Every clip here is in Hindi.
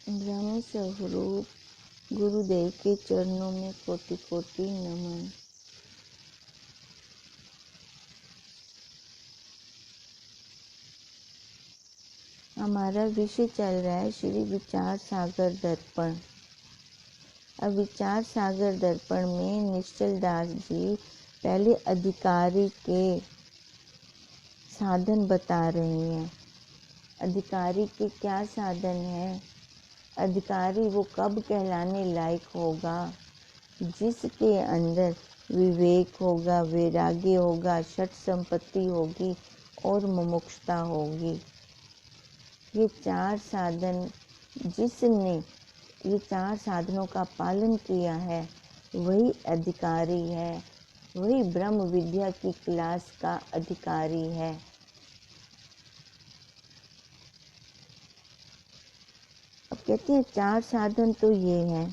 ब्रह्म स्वरूप गुरुदेव के चरणों में कोटि कोटि नमन। हमारा विषय चल रहा है श्री विचार सागर दर्पण। अब विचार सागर दर्पण में निश्चल दास जी पहले अधिकारी के साधन बता रहे हैं। अधिकारी के क्या साधन है? अधिकारी वो कब कहलाने लायक होगा? जिसके अंदर विवेक होगा, वैराग्य होगा, षट संपत्ति होगी और मुमुक्षुता होगी। ये चार साधन, जिसने ये चार साधनों का पालन किया है वही अधिकारी है, वही ब्रह्म विद्या की क्लास का अधिकारी है। अब कहते हैं चार साधन तो ये हैं,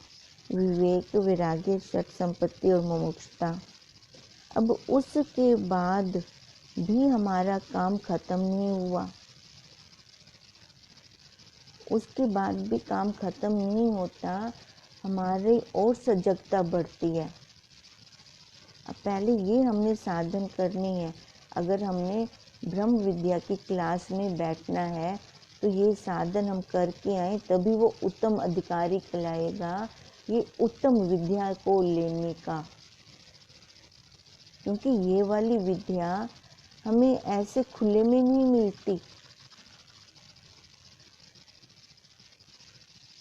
विवेक, वैराग्य, षट संपत्ति और मुमुक्षुता। अब उसके बाद भी हमारा काम खत्म नहीं हुआ, उसके बाद भी काम खत्म नहीं होता, हमारी और सजगता बढ़ती है। अब पहले ये हमने साधन करनी है। अगर हमने ब्रह्म विद्या की क्लास में बैठना है तो ये साधन हम करके आए, तभी वो उत्तम अधिकारी कहलाएगा, ये उत्तम विद्या को लेने का। क्योंकि ये वाली विद्या हमें ऐसे खुले में नहीं मिलती।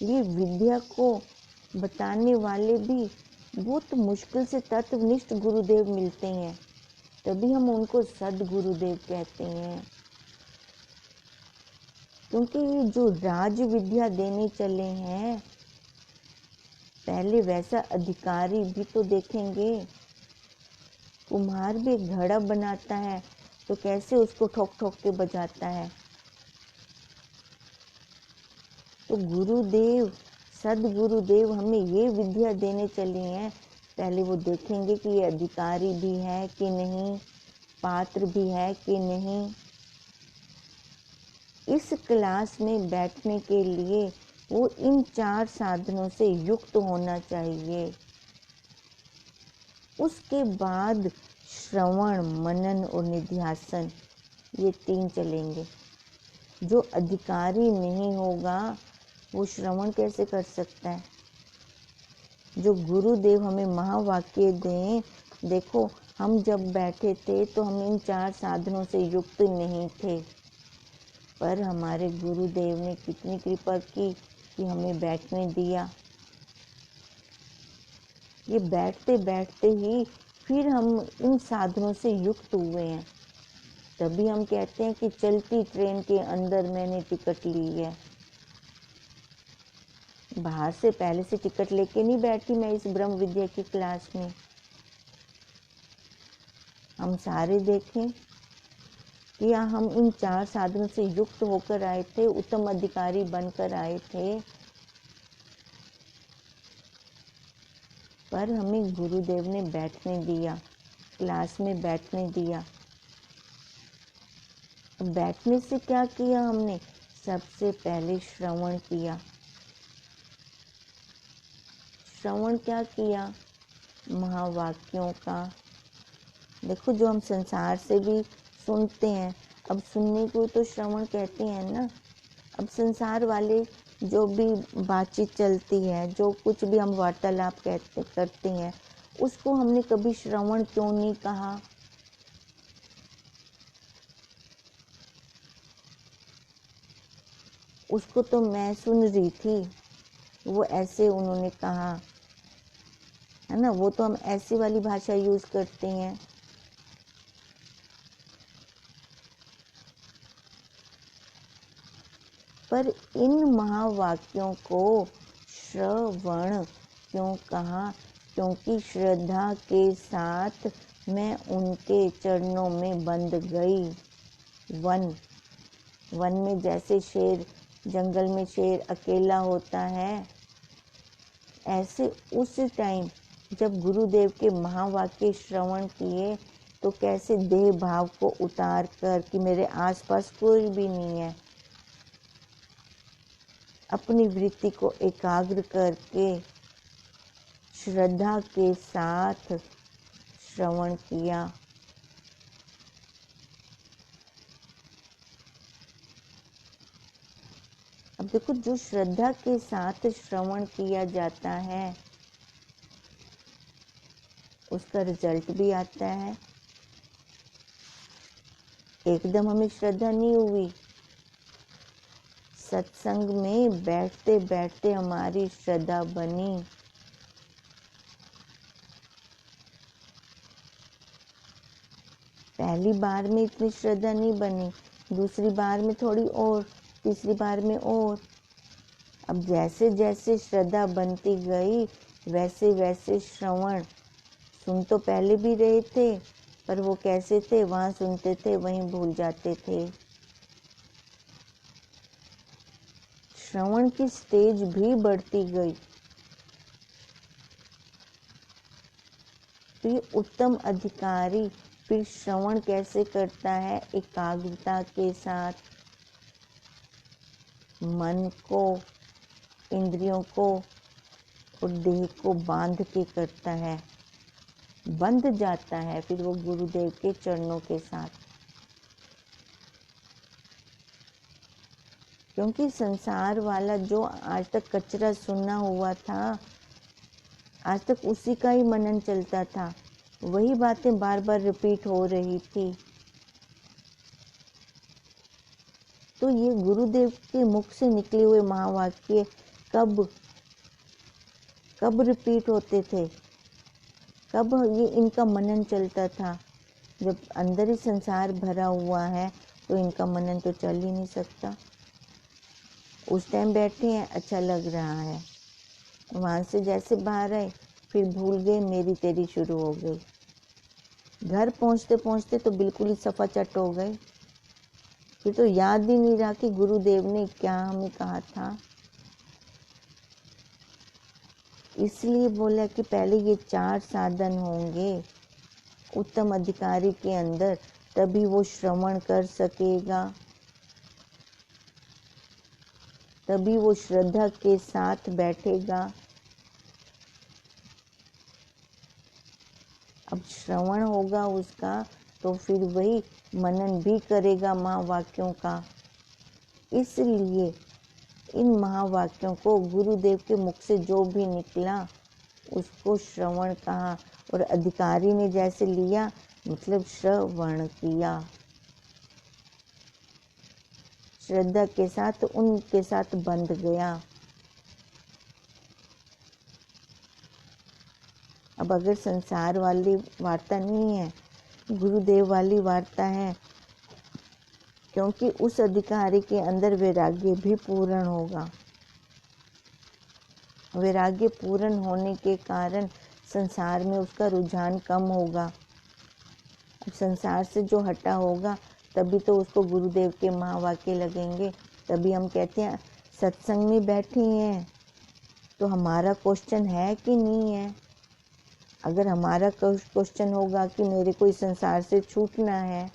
ये विद्या को बताने वाले भी बहुत मुश्किल से तत्वनिष्ठ गुरुदेव मिलते हैं, तभी हम उनको सद्गुरुदेव कहते हैं। क्योंकि ये जो राज विद्या देने चले हैं, पहले वैसा अधिकारी भी तो देखेंगे। कुम्हार भी घड़ा बनाता है तो कैसे उसको ठोक ठोक के बजाता है। तो गुरुदेव, सद्गुरुदेव हमें ये विद्या देने चले हैं, पहले वो देखेंगे कि ये अधिकारी भी है कि नहीं, पात्र भी है कि नहीं। इस क्लास में बैठने के लिए वो इन चार साधनों से युक्त होना चाहिए। उसके बाद श्रवण, मनन और निध्यासन, ये तीन चलेंगे। जो अधिकारी नहीं होगा वो श्रवण कैसे कर सकता है? जो गुरुदेव हमें महावाक्य दें, देखो हम जब बैठे थे तो हम इन चार साधनों से युक्त नहीं थे, पर हमारे गुरुदेव ने कितनी कृपा की कि हमें बैठने दिया। ये बैठते बैठते ही फिर हम इन साधनों से युक्त हुए हैं, तभी हम कहते हैं कि चलती ट्रेन के अंदर मैंने टिकट ली है। बाहर से पहले से टिकट लेके नहीं बैठी मैं इस ब्रह्म विद्या की क्लास में। हम सारे देखें कि हम इन चार साधनों से युक्त होकर आए थे, उत्तम अधिकारी बनकर आए थे, पर हमें गुरुदेव ने बैठने दिया, क्लास में बैठने दिया। बैठने से क्या किया हमने? सबसे पहले श्रवण किया। श्रवण क्या किया? महावाक्यों का। देखो जो हम संसार से भी सुनते हैं, अब सुनने को तो श्रवण कहते हैं ना। अब संसार वाले जो भी बातचीत चलती है, जो कुछ भी हम वार्तालाप करते हैं, उसको हमने कभी श्रवण क्यों नहीं कहा? उसको तो मैं सुन रही थी, वो ऐसे उन्होंने कहा, है ना, वो तो हम ऐसी वाली भाषा यूज करते हैं। पर इन महावाक्यों को श्रवण क्यों कहा? क्योंकि श्रद्धा के साथ मैं उनके चरणों में बंध गई। वन में जैसे शेर, जंगल में शेर अकेला होता है, ऐसे उस टाइम जब गुरुदेव के महावाक्य श्रवण किए तो कैसे देह भाव को उतार कर कि मेरे आसपास कोई भी नहीं है, अपनी वृत्ति को एकाग्र करके श्रद्धा के साथ श्रवण किया। अब देखो, जो श्रद्धा के साथ श्रवण किया जाता है उसका रिजल्ट भी आता है। एकदम हमें श्रद्धा नहीं हुई, सत्संग में बैठते बैठते हमारी श्रद्धा बनी। पहली बार में इतनी श्रद्धा नहीं बनी, दूसरी बार में थोड़ी और, तीसरी बार में और। अब जैसे जैसे श्रद्धा बनती गई वैसे वैसे श्रवण, सुन तो पहले भी रहे थे पर वो कैसे थे, वहाँ सुनते थे वहीं भूल जाते थे। श्रवण की स्टेज भी बढ़ती गई। तो ये उत्तम अधिकारी फिर श्रवण कैसे करता है? एकाग्रता के साथ, मन को, इंद्रियों को और देह को बांध के करता है, बंध जाता है फिर वो गुरुदेव के चरणों के साथ। क्योंकि संसार वाला जो आज तक कचरा सुना हुआ था, आज तक उसी का ही मनन चलता था, वही बातें बार बार रिपीट हो रही थी। तो ये गुरुदेव के मुख से निकले हुए महावाक्य कब रिपीट होते थे, कब ये इनका मनन चलता था? जब अंदर ही संसार भरा हुआ है तो इनका मनन तो चल ही नहीं सकता। उस टाइम बैठे हैं, अच्छा लग रहा है, वहाँ से जैसे बाहर आए फिर भूल गए, मेरी तेरी शुरू हो गई। घर पहुँचते पहुँचते तो बिल्कुल ही सफा चट हो गए, फिर तो याद ही नहीं रहा कि गुरुदेव ने क्या हमें कहा था। इसलिए बोला कि पहले ये 4 साधन होंगे उत्तम अधिकारी के अंदर, तभी वो श्रवण कर सकेगा, तभी वो श्रद्धा के साथ बैठेगा। अब श्रवण होगा उसका तो फिर वही मनन भी करेगा महावाक्यों का। इसलिए इन महावाक्यों को गुरुदेव के मुख से जो भी निकला उसको श्रवण कहा, और अधिकारी ने जैसे लिया मतलब श्रवण किया, श्रद्धा के साथ उनके साथ बंध गया। अब अगर संसार वाली वार्ता नहीं है, गुरुदेव वाली वार्ता है, क्योंकि उस अधिकारी के अंदर वैराग्य भी पूर्ण होगा। वैराग्य पूर्ण होने के कारण संसार में उसका रुझान कम होगा। अब संसार से जो हटा होगा तभी तो उसको गुरुदेव के महावाक्य लगेंगे। तभी हम कहते हैं सत्संग में बैठे हैं तो हमारा क्वेश्चन है कि नहीं है। अगर हमारा क्वेश्चन होगा कि मेरे को इस संसार से छूटना है,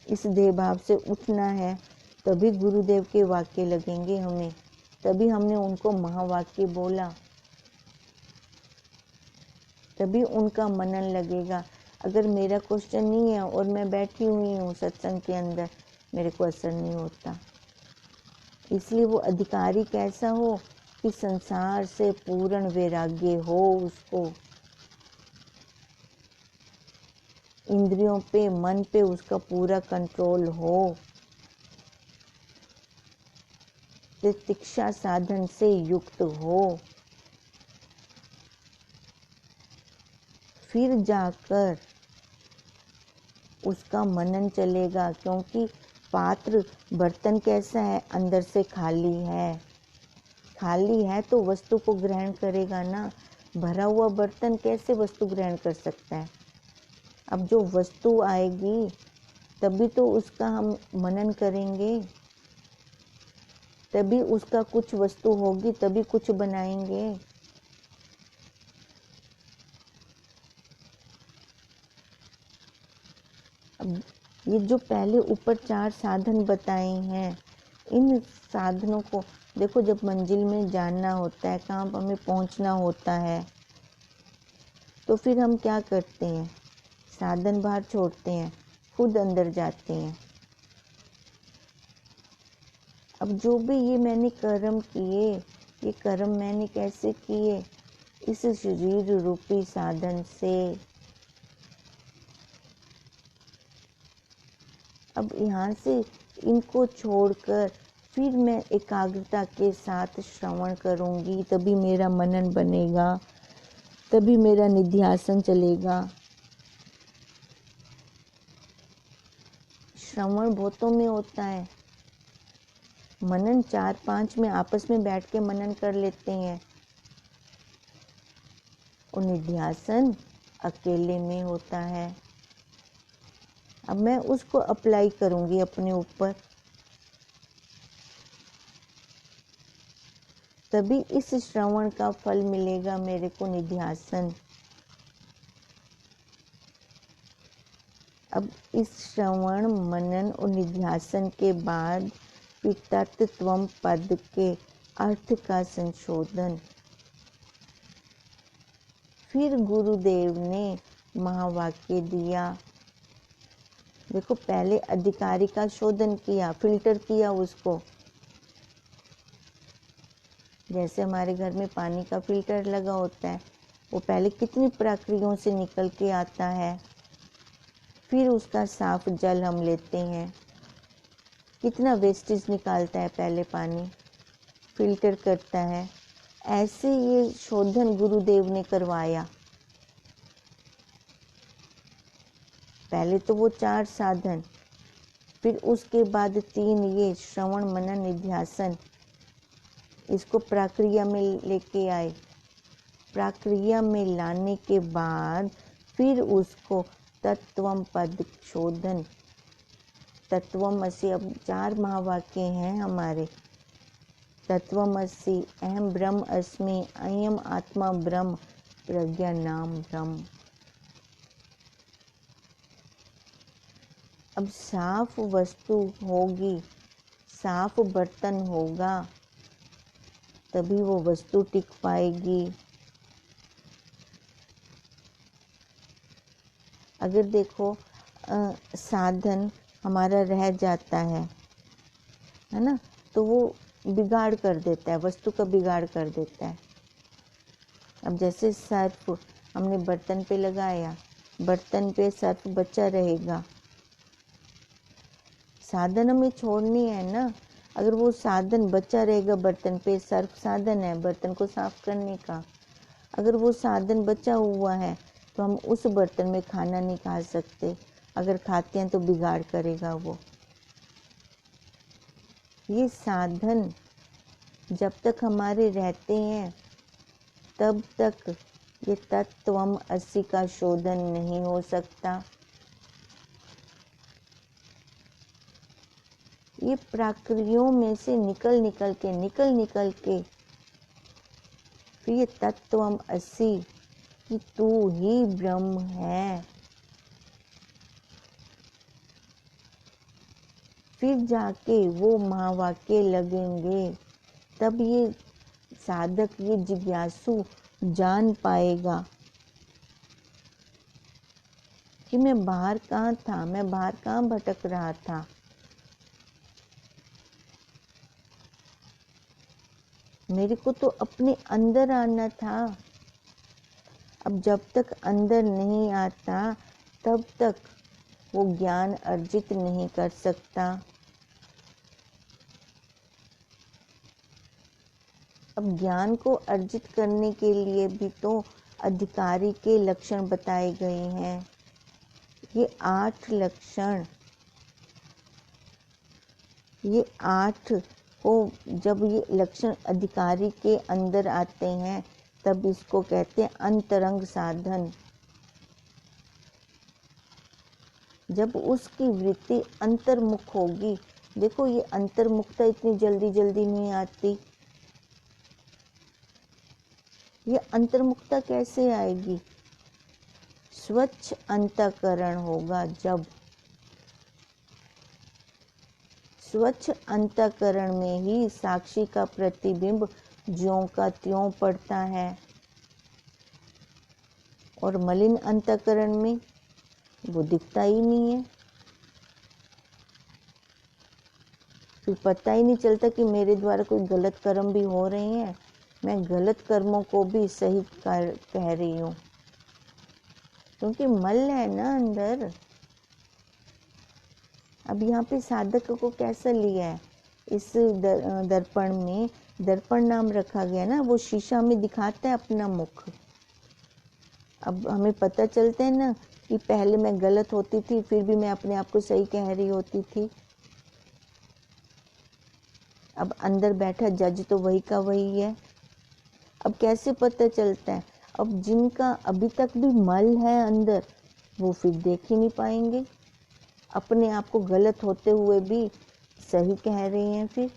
इस देह भाव से उठना है, तभी गुरुदेव के वाक्य लगेंगे हमें, तभी हमने उनको महावाक्य बोला, तभी उनका मनन लगेगा। अगर मेरा क्वेश्चन नहीं है और मैं बैठी हुई हूँ सत्संग के अंदर, मेरे को असर नहीं होता। इसलिए वो अधिकारी कैसा हो कि संसार से पूर्ण वैराग्य हो, उसको इंद्रियों पे, मन पे उसका पूरा कंट्रोल हो, तितिक्षा साधन से युक्त हो, फिर जाकर उसका मनन चलेगा। क्योंकि पात्र, बर्तन कैसा है, अंदर से खाली है, खाली है तो वस्तु को ग्रहण करेगा ना। भरा हुआ बर्तन कैसे वस्तु ग्रहण कर सकता है? अब जो वस्तु आएगी तभी तो उसका हम मनन करेंगे, तभी उसका कुछ वस्तु होगी, तभी कुछ बनाएंगे। अब ये जो पहले ऊपर 4 साधन बताए हैं, इन साधनों को देखो जब मंजिल में जाना होता है, कहाँ हमें पहुंचना होता है, तो फिर हम क्या करते हैं, साधन बाहर छोड़ते हैं, खुद अंदर जाते हैं। अब जो भी ये मैंने कर्म किए, ये कर्म मैंने कैसे किए, इस शरीर रूपी साधन से। अब यहाँ से इनको छोड़कर फिर मैं एकाग्रता के साथ श्रवण करूँगी, तभी मेरा मनन बनेगा, तभी मेरा निध्यासन चलेगा। श्रवण बहुतों में होता है, मनन 4-5 में आपस में बैठ के मनन कर लेते हैं, और निध्यासन अकेले में होता है। अब मैं उसको अप्लाई करूँगी अपने ऊपर, तभी इस श्रवण का फल मिलेगा मेरे को, निध्यासन। अब इस श्रवण मनन और निध्यासन के बाद फिर तत्त्वम पद के अर्थ का संशोधन। फिर गुरुदेव ने महावाक्य दिया। देखो पहले अधिकारी का शोधन किया, फिल्टर किया उसको, जैसे हमारे घर में पानी का फिल्टर लगा होता है, वो पहले कितनी प्रक्रियाओं से निकल के आता है, फिर उसका साफ जल हम लेते हैं, कितना वेस्टेज निकालता है पहले पानी, फिल्टर करता है। ऐसे ये शोधन गुरुदेव ने करवाया। पहले तो वो 4 साधन, फिर उसके बाद 3 ये श्रवण मनन निध्यासन, इसको प्रक्रिया में लेके आए। प्रक्रिया में लाने के बाद फिर उसको तत्वम पद शोधन, तत्वमसि। अब 4 महावाक्य हैं हमारे, तत्वमसि, अहम ब्रह्म अस्मि, अयम आत्मा ब्रह्म, प्रज्ञा नाम ब्रह्म। अब साफ वस्तु होगी, साफ बर्तन होगा, तभी वो वस्तु टिक पाएगी। अगर देखो साधन हमारा रह जाता है ना, तो वो बिगाड़ कर देता है, वस्तु का बिगाड़ कर देता है। अब जैसे सर्फ हमने बर्तन पे लगाया, बर्तन पे सर्फ बचा रहेगा, साधन हमें छोड़नी है ना। अगर वो साधन बचा रहेगा बर्तन पे, सर्फ साधन है बर्तन को साफ करने का, अगर वो साधन बचा हुआ है तो हम उस बर्तन में खाना नहीं खा सकते, अगर खाते हैं तो बिगाड़ करेगा वो। ये साधन जब तक हमारे रहते हैं तब तक ये तत्वम असि का शोधन नहीं हो सकता। ये प्रक्रियाओं में से निकल के फिर ये तत्वम असि कि तू ही ब्रह्म है, फिर जाके वो महावाक्य लगेंगे, तब ये साधक, ये जिज्ञासु जान पाएगा कि मैं बाहर कहाँ था, मैं बाहर कहाँ भटक रहा था। मेरे को तो अपने अंदर आना था। अब जब तक अंदर नहीं आता तब तक वो ज्ञान अर्जित नहीं कर सकता। अब ज्ञान को अर्जित करने के लिए भी तो अधिकारी के लक्षण बताए गए हैं। ये 8 लक्षण, ये 8 को जब ये लक्षण अधिकारी के अंदर आते हैं तब इसको कहते हैं अंतरंग साधन। जब उसकी वृत्ति अंतर्मुख होगी, देखो ये अंतर्मुखता इतनी जल्दी जल्दी नहीं आती। ये अंतर्मुखता कैसे आएगी? स्वच्छ अंतःकरण होगा जब, स्वच्छ अंतःकरण में ही साक्षी का प्रतिबिंब ज्यों का त्यों पड़ता है, और मलिन अंतःकरण में वो दिखता ही नहीं है। फिर पता ही नहीं चलता कि मेरे द्वारा कोई गलत कर्म भी हो रहे हैं, मैं गलत कर्मों को भी सही कह रही हूँ, क्योंकि मल है ना अंदर। अब यहाँ पे साधक को कैसा लिया है, इस दर्पण में दर्पण नाम रखा गया ना, वो शीशा में दिखाता है अपना मुख। अब हमें पता चलता है ना कि पहले मैं गलत होती थी, फिर भी मैं अपने आप को सही कह रही होती थी। अब अंदर बैठा जज तो वही का वही है। अब कैसे पता चलता है? अब जिनका अभी तक भी मल है अंदर, वो फिर देख ही नहीं पाएंगे, अपने आप को गलत होते हुए भी सही कह रहे हैं। फिर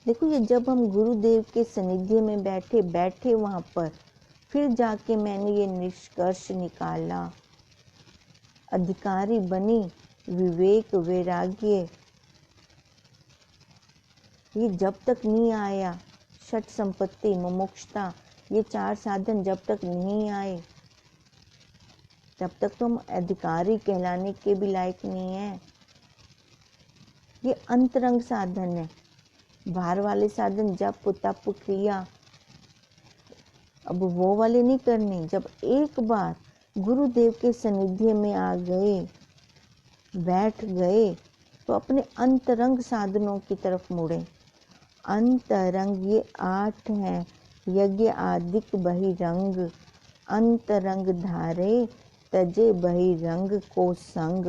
देखो, ये जब हम गुरुदेव के सानिध्य में बैठे वहां पर, फिर जाके मैंने ये निष्कर्ष निकाला, अधिकारी बनी विवेक वैराग्य, ये जब तक नहीं आया, षट संपत्ति मुमुक्षुता, ये 4 साधन जब तक नहीं आए, तब तक तो हम अधिकारी कहलाने के भी लायक नहीं है। ये अंतरंग साधन है, बाहर वाले साधन जप तप क्रिया, अब वो वाले नहीं करने। जब एक बार गुरुदेव के सानिध्य में आ गए, बैठ गए, तो अपने अंतरंग साधनों की तरफ मुड़े। अंतरंग ये 8 हैं, यज्ञ आदिक बहिरंग, अंतरंग धारे तजे बहिरंग को संग।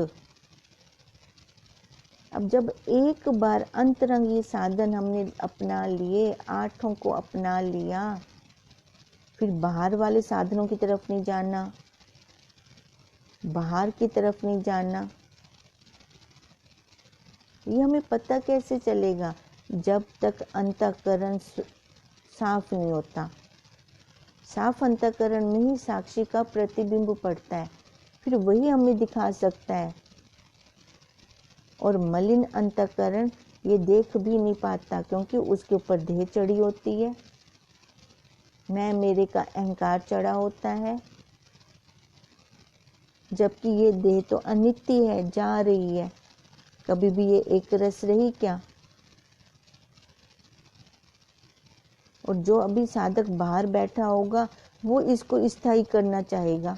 अब जब एक बार अंतरंग ये साधन हमने अपना लिए, 8 को अपना लिया, फिर बाहर वाले साधनों की तरफ नहीं जाना, बाहर की तरफ नहीं जाना। ये हमें पता कैसे चलेगा? जब तक अंतःकरण साफ नहीं होता। साफ अंतःकरण में ही साक्षी का प्रतिबिंब पड़ता है, फिर वही हमें दिखा सकता है। और मलिन अंतःकरण ये देख भी नहीं पाता, क्योंकि उसके ऊपर देह चढ़ी होती है, मैं मेरे का अहंकार चढ़ा होता है। जबकि ये देह तो अनित्य है, जा रही है, कभी भी ये एक रस रही क्या? और जो अभी साधक बाहर बैठा होगा, वो इसको स्थायी करना चाहेगा,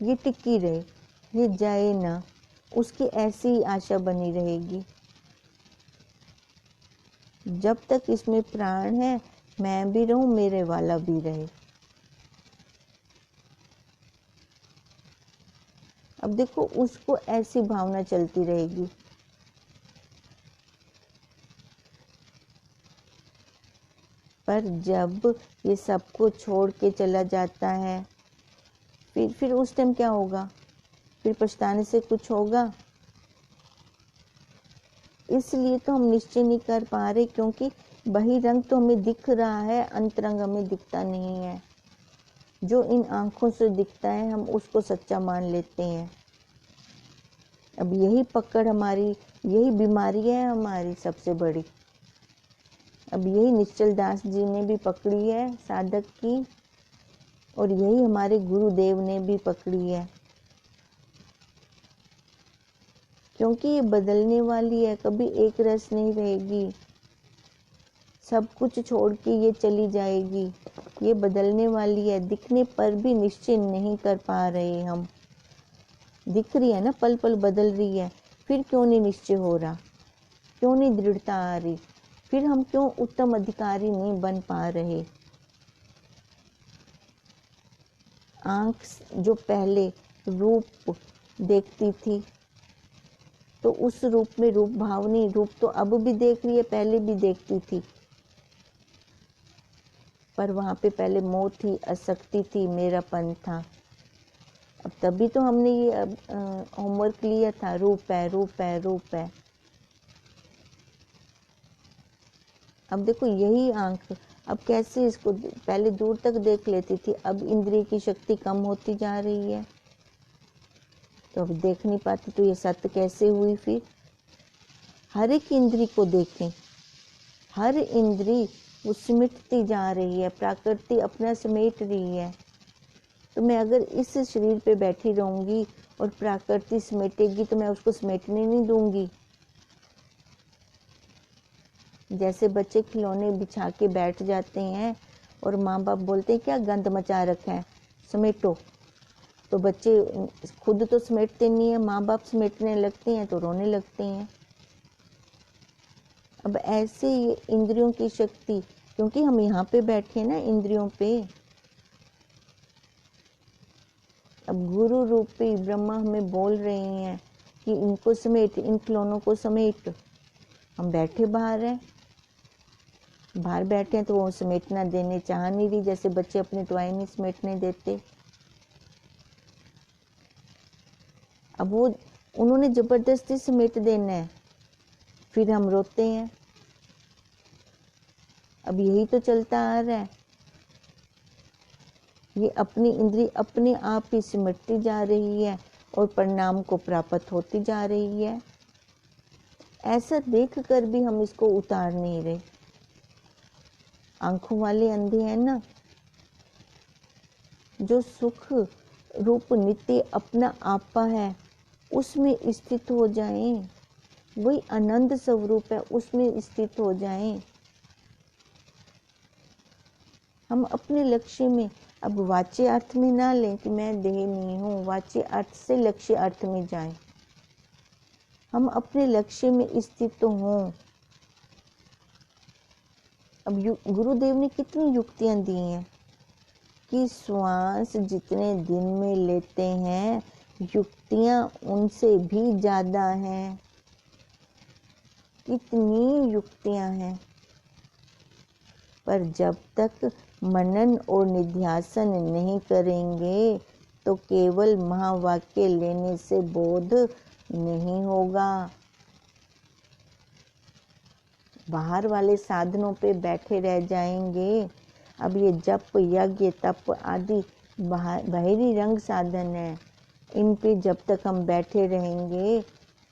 ये टिकी रहे, ये जाए ना, उसकी ऐसी ही आशा बनी रहेगी। जब तक इसमें प्राण है, मैं भी रहूं, मेरे वाला भी रहे। अब देखो, उसको ऐसी भावना चलती रहेगी। पर जब ये सबको छोड़ के चला जाता है, फिर उस टाइम क्या होगा? फिर पछताने से कुछ होगा? इसलिए तो हम निश्चय नहीं कर पा रहे, क्योंकि बहिरंग तो हमें दिख रहा है, अंतरंग हमें दिखता नहीं है। जो इन आंखों से दिखता है, हम उसको सच्चा मान लेते हैं। अब यही पकड़ हमारी, यही बीमारी है हमारी सबसे बड़ी। अब यही निश्चल दास जी ने भी पकड़ी है साधक की, और यही हमारे गुरुदेव ने भी पकड़ी है, क्योंकि ये बदलने वाली है, कभी एक रस नहीं रहेगी। सब कुछ छोड़ के ये चली जाएगी, ये बदलने वाली है। दिखने पर भी निश्चय नहीं कर पा रहे हम। दिख रही है ना, पल पल बदल रही है, फिर क्यों नहीं निश्चय हो रहा? क्यों नहीं दृढ़ता आ रही? फिर हम क्यों उत्तम अधिकारी नहीं बन पा रहे? आंख जो पहले रूप देखती थी, तो उस रूप में रूप भावनी रूप तो अब भी देख रही है, पहले भी देखती थी, पर वहां पे पहले मोह थी, आसक्ति थी, मेरापन था। अब तभी तो हमने ये होमवर्क लिया था, रूप है रूप है रूप है। अब देखो, यही आंख अब कैसे इसको पहले दूर तक देख लेती थी, अब इंद्रिय की शक्ति कम होती जा रही है। तो अब देख नहीं पाते तो ये सत्य कैसे हुई फिर? हर एक इंद्री को देखें, हर इंद्री वो सिमटती जा रही है, प्रकृति अपना समेट रही है। तो मैं अगर इस शरीर पे बैठी रहूंगी और प्रकृति समेटेगी तो मैं उसको समेटने नहीं दूंगी। जैसे बच्चे खिलौने बिछा के बैठ जाते हैं और माँ बाप बोलते हैं क्या गंद मचा रखा है, समेटो। तो बच्चे खुद तो समेटते नहीं है, माँ बाप समेटने लगते हैं तो रोने लगते हैं। अब ऐसे ये इंद्रियों की शक्ति, क्योंकि हम यहाँ पे बैठे हैं ना इंद्रियों पे, अब गुरु रूपी ब्रह्मा हमें बोल रहे हैं कि इनको समेट, इन खिलौनों को समेट। हम बैठे बाहर हैं, बाहर बैठे हैं तो वो समेटना देने चाह नहीं रही, जैसे बच्चे अपने टॉय नहीं समेटने देते। अब वो उन्होंने जबरदस्ती समेट देना है, फिर हम रोते हैं। अब यही तो चलता आ रहा है, ये अपनी इंद्री अपने आप ही सिमटती जा रही है और परिणाम को प्राप्त होती जा रही है। ऐसा देखकर भी हम इसको उतार नहीं रहे। आंखों वाले अंधे हैं ना, जो सुख रूप नित्य अपना आपा है उसमें स्थित हो जाएं, वही आनंद स्वरूप है उसमें स्थित हो जाएं। हम अपने लक्ष्य में अब वाच्य अर्थ में ना लें कि मैं देह नहीं हूँ, वाच्य अर्थ से लक्ष्य अर्थ में जाएं। हम अपने लक्ष्य में स्थित हों। अब गुरुदेव ने कितनी युक्तियां दी हैं कि श्वास जितने दिन में लेते हैं युक्तियां उनसे भी ज्यादा हैं। कितनी युक्तियां हैं, पर जब तक मनन और निध्यासन नहीं करेंगे तो केवल महावाक्य लेने से बोध नहीं होगा। बाहर वाले साधनों पे बैठे रह जाएंगे। अब ये जप, यज्ञ, तप आदि बाहरी रंग साधन है, इन पे जब तक हम बैठे रहेंगे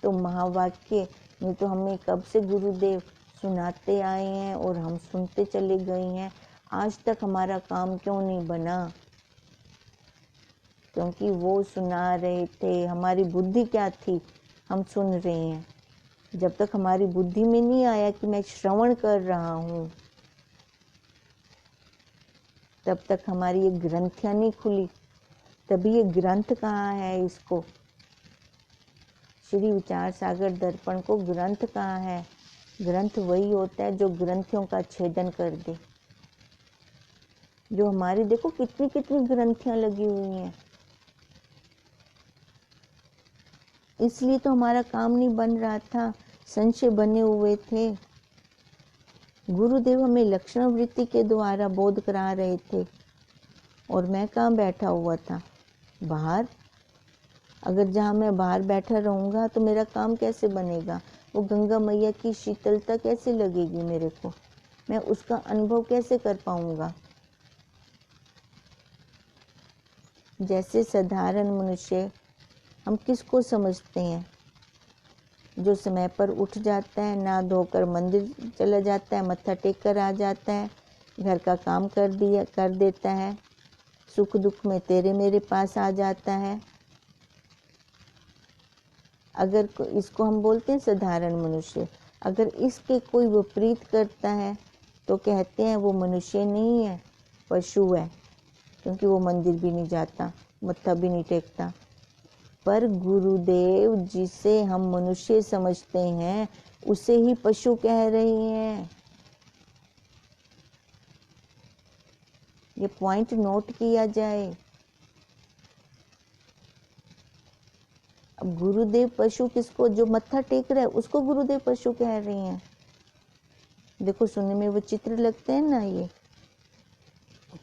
तो महावाक्य नहीं तो हमें कब से गुरुदेव सुनाते आए हैं और हम सुनते चले गए हैं। आज तक हमारा काम क्यों नहीं बना? क्योंकि वो सुना रहे थे। हमारी बुद्धि क्या थी? हम सुन रहे हैं। जब तक हमारी बुद्धि में नहीं आया कि मैं श्रवण कर रहा हूँ, तब तक हमारी ये ग्रंथियाँ नहीं खुली। तभी ये ग्रंथ कहाँ है? इसको श्री विचार सागर दर्पण को ग्रंथ कहाँ है? ग्रंथ वही होता है जो ग्रंथियों का छेदन कर दे। जो हमारी देखो कितनी कितनी ग्रंथियां लगी हुई हैं, इसलिए तो हमारा काम नहीं बन रहा था, संशय बने हुए थे। गुरुदेव हमें लक्षण वृत्ति के द्वारा बोध करा रहे थे और मैं कहाँ बैठा हुआ था? बाहर। अगर जहाँ मैं बाहर बैठा रहूँगा तो मेरा काम कैसे बनेगा? वो गंगा मैया की शीतलता कैसे लगेगी मेरे को? मैं उसका अनुभव कैसे कर पाऊँगा? जैसे साधारण मनुष्य हम किसको समझते हैं? जो समय पर उठ जाता है, नहा धोकर मंदिर चला जाता है, मत्था टेक कर आ जाता है, घर का काम कर देता है, सुख दुख में तेरे मेरे पास आ जाता है। अगर इसको हम बोलते हैं साधारण मनुष्य। अगर इसके कोई विपरीत करता है तो कहते हैं वो मनुष्य नहीं है, पशु है, क्योंकि वो मंदिर भी नहीं जाता, मत्था भी नहीं टेकता। पर गुरुदेव जिसे हम मनुष्य समझते हैं उसे ही पशु कह रही हैं। ये पॉइंट नोट किया जाए। अब गुरुदेव पशु किसको? जो मत्था टेक रहा है उसको गुरुदेव पशु कह रही हैं। देखो सुनने में वो चित्र लगते हैं ना ये,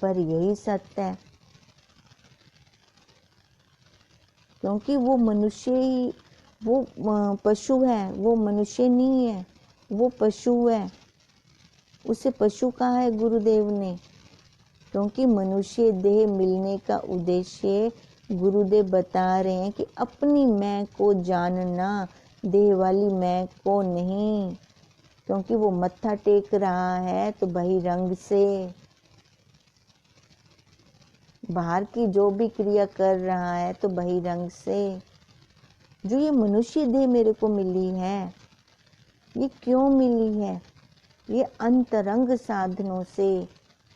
पर यही सत्य है। क्योंकि वो मनुष्य ही, वो पशु है, वो मनुष्य नहीं है, वो पशु है। उसे पशु कहा है गुरुदेव ने, क्योंकि मनुष्य देह मिलने का उद्देश्य गुरुदेव बता रहे हैं कि अपनी मैं को जानना, देह वाली मैं को नहीं, क्योंकि वो मत्था टेक रहा है तो बहिरंग से, बाहर की जो भी क्रिया कर रहा है तो बहिरंग से। जो ये मनुष्य देह मेरे को मिली है, ये क्यों मिली है? ये अंतरंग साधनों से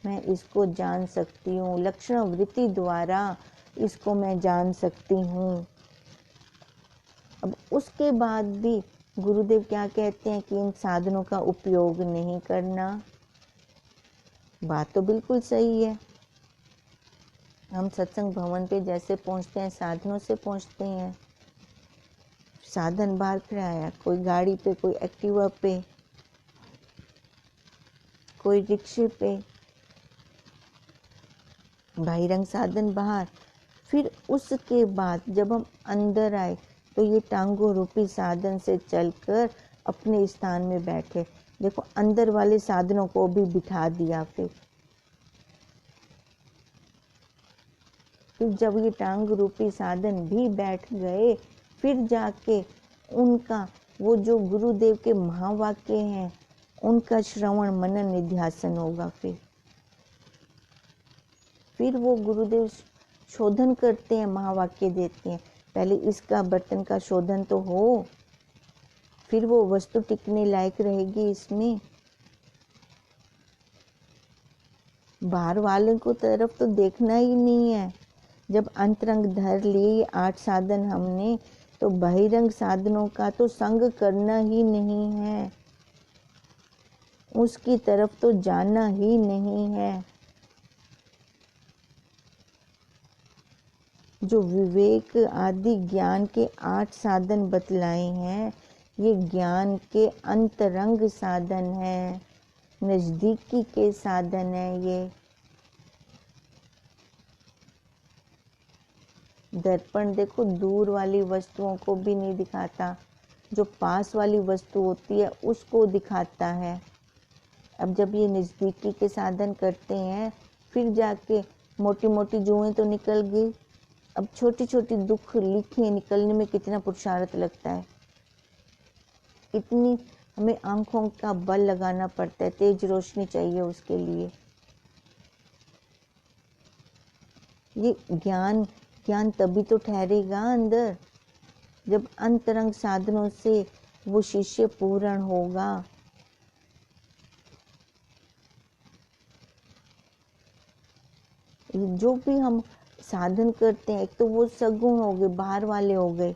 मैं इसको जान सकती हूँ, लक्षण वृत्ति द्वारा इसको मैं जान सकती हूँ। अब उसके बाद भी गुरुदेव क्या कहते हैं कि इन साधनों का उपयोग नहीं करना। बात तो बिल्कुल सही है। हम सत्संग भवन पे जैसे पहुंचते हैं साधनों से पहुंचते हैं। साधन बाहर खड़ा है, कोई गाड़ी पे, कोई एक्टिवा पे, कोई रिक्शे पे, बहिरंग साधन बाहर। फिर उसके बाद जब हम अंदर आए तो ये टांगों रूपी साधन से चलकर अपने स्थान में बैठे। देखो अंदर वाले साधनों को भी बिठा दिया। फिर जब ये टांग रूपी साधन भी बैठ गए, फिर जाके उनका वो जो गुरुदेव के महावाक्य हैं उनका श्रवण मनन निध्यासन होगा। फिर वो गुरुदेव शोधन करते हैं, महावाक्य देते हैं। पहले इसका बर्तन का शोधन तो हो, फिर वो वस्तु टिकने लायक रहेगी इसमें। बाहर वाले को तरफ तो देखना ही नहीं है। जब अंतरंग धर लिए 8 साधन हमने, तो बहिरंग साधनों का तो संग करना ही नहीं है, उसकी तरफ तो जाना ही नहीं है। जो विवेक आदि ज्ञान के 8 साधन बतलाए हैं, ये ज्ञान के अंतरंग साधन है, नजदीकी के साधन है। ये दर्पण देखो दूर वाली वस्तुओं को भी नहीं दिखाता, जो पास वाली वस्तु होती है उसको दिखाता है। अब जब ये नजदीकी के साधन करते हैं, फिर जाके मोटी मोटी जुएं तो निकल गई, अब छोटी छोटी दुख लिखे निकलने में कितना पुरुषार्थ लगता है। इतनी हमें आंखों का बल लगाना पड़ता है, तेज रोशनी चाहिए उसके लिए। ये ज्ञान तभी तो ठहरेगा अंदर, जब अंतरंग साधनों से वो शिष्य पूर्ण होगा। जो भी हम साधन करते हैं, एक तो वो सगुण हो गए, बाहर वाले हो गए।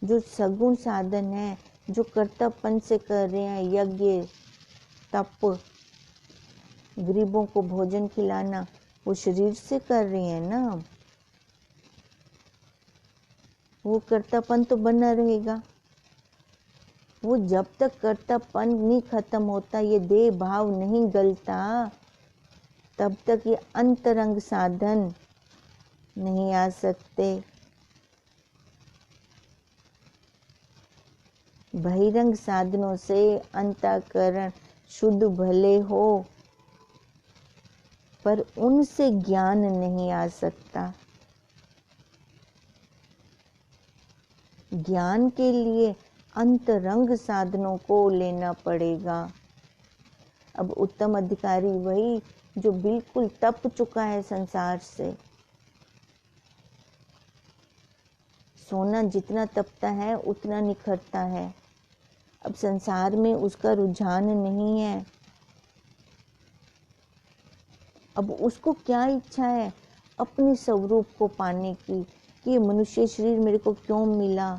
जो सगुण साधन है, जो कर्तव्यपन से कर रहे हैं, यज्ञ तप, गरीबों को भोजन खिलाना, वो शरीर से कर रहे हैं ना, वो कर्तव्यपन तो बना रहेगा। वो जब तक कर्तव्यपन नहीं खत्म होता, ये देह भाव नहीं गलता, तब तक ये अंतरंग साधन नहीं आ सकते। बहिरंग साधनों से अंतःकरण शुद्ध भले हो, पर उनसे ज्ञान नहीं आ सकता। ज्ञान के लिए अंतरंग साधनों को लेना पड़ेगा। अब उत्तम अधिकारी वही जो बिल्कुल तप चुका है संसार से। सोना जितना तपता है उतना निखरता है। अब संसार में उसका रुझान नहीं है। अब उसको क्या इच्छा है? अपने स्वरूप को पाने की, कि ये मनुष्य शरीर मेरे को क्यों मिला,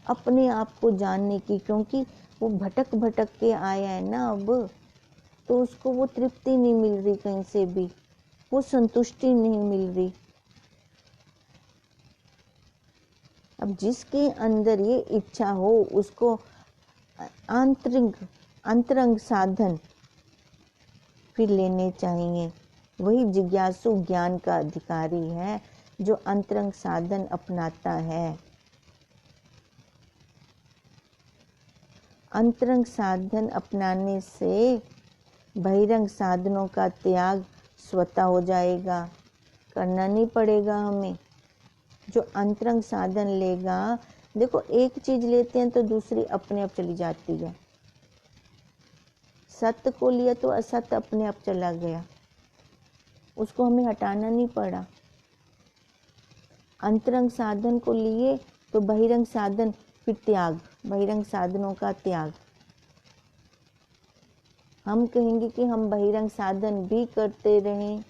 अपने आप को जानने की, क्योंकि वो भटक भटक के आया है ना। अब तो उसको वो तृप्ति नहीं मिल रही, कहीं से भी वो संतुष्टि नहीं मिल रही। अब जिसके अंदर ये इच्छा हो, उसको अंतरंग साधन फिर लेने चाहिए। वही जिज्ञासु ज्ञान का अधिकारी है, जो अंतरंग साधन अपनाता है। अंतरंग साधन अपनाने से बहिरंग साधनों का त्याग स्वतः हो जाएगा। करना नहीं पड़ेगा हमें। जो अंतरंग साधन लेगा, देखो एक चीज लेते हैं तो दूसरी अपने आप चली जाती है। सत्य को लिया तो असत्य अपने आप चला गया, उसको हमें हटाना नहीं पड़ा। अंतरंग साधन को लिए तो बहिरंग साधन, फिर त्याग, बहिरंग साधनों का त्याग। हम कहेंगे कि हम बहिरंग साधन भी करते रहें।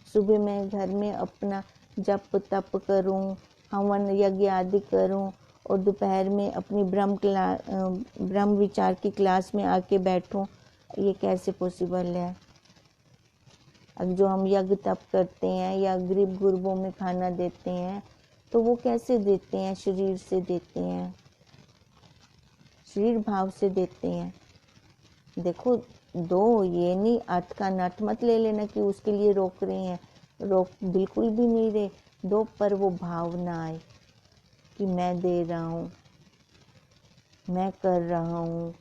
सुबह मैं घर में अपना जप तप करूं, हवन यज्ञ आदि करूं, और दोपहर में अपनी ब्रह्म विचार की क्लास में आके बैठूं, ये कैसे पॉसिबल है? अब जो हम यज्ञ तप करते हैं या गरीब गुरबों में खाना देते हैं, तो वो कैसे देते हैं? शरीर से देते हैं, शरीर भाव से देते हैं। देखो, दो, ये नहीं अर्थ का नट मत ले लेना कि उसके लिए रोक रहे हैं, रोक बिल्कुल भी नहीं रहे। दो, पर वो भावना आए कि मैं दे रहा हूँ, मैं कर रहा हूँ।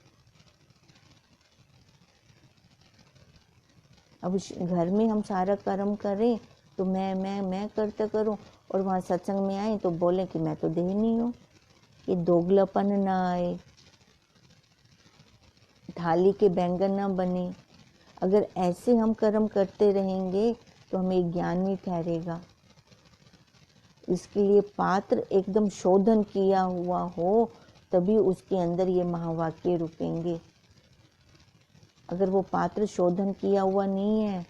अब घर में हम सारा कर्म करें तो मैं करते करूं, और वहाँ सत्संग में आए तो बोले कि मैं तो देनी हूँ। ये दोगलापन ना आए, थाली के बैंगन ना बने। अगर ऐसे हम कर्म करते रहेंगे तो हमें ज्ञान नहीं ठहरेगा। इसके लिए पात्र एकदम शोधन किया हुआ हो, तभी उसके अंदर ये महावाक्य रुकेंगे। अगर वो पात्र शोधन किया हुआ नहीं है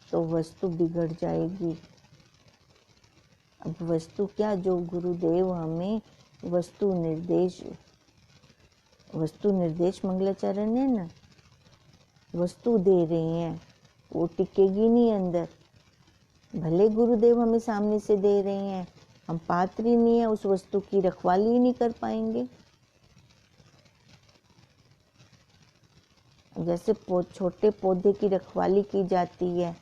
तो वस्तु बिगड़ जाएगी। अब वस्तु क्या, जो गुरुदेव हमें वस्तु निर्देश मंगलाचरण है ना, वस्तु दे रहे हैं, वो टिकेगी नहीं अंदर। भले गुरुदेव हमें सामने से दे रहे हैं, हम पात्र ही नहीं है, उस वस्तु की रखवाली ही नहीं कर पाएंगे। जैसे छोटे पौधे की रखवाली की जाती है,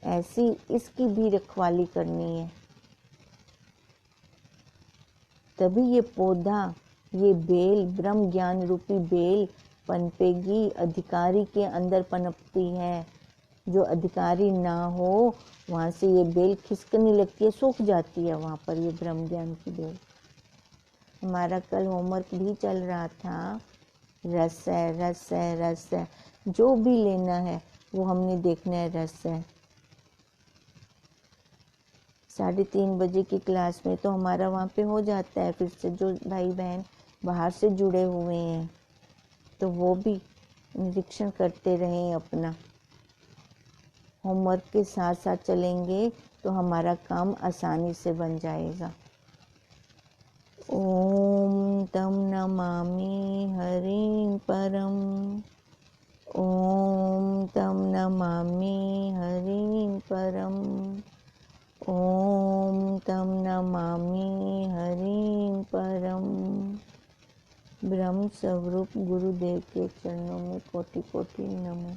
ऐसी इसकी भी रखवाली करनी है, तभी ये पौधा, ये बेल, ब्रह्म ज्ञान रूपी बेल पनपेगी। अधिकारी के अंदर पनपती है। जो अधिकारी ना हो, वहाँ से ये बेल खिसकने लगती है, सूख जाती है वहाँ पर ये ब्रह्म ज्ञान की बेल। हमारा कल होमवर्क भी चल रहा था, रस है, रस है, रस है। जो भी लेना है वो हमने देखना है, रस है। 3:30 बजे की क्लास में तो हमारा वहाँ पे हो जाता है। फिर से जो भाई बहन बाहर से जुड़े हुए हैं तो वो भी निरीक्षण करते रहें अपना। होमवर्क के साथ साथ चलेंगे तो हमारा काम आसानी से बन जाएगा। ओम तम नमामि हरिं परम, ओम तम नमामि हरिं परम, ओम तम नमामि हरिं परम। ब्रह्म स्वरूप गुरुदेव के चरणों में कोटि कोटि नमः।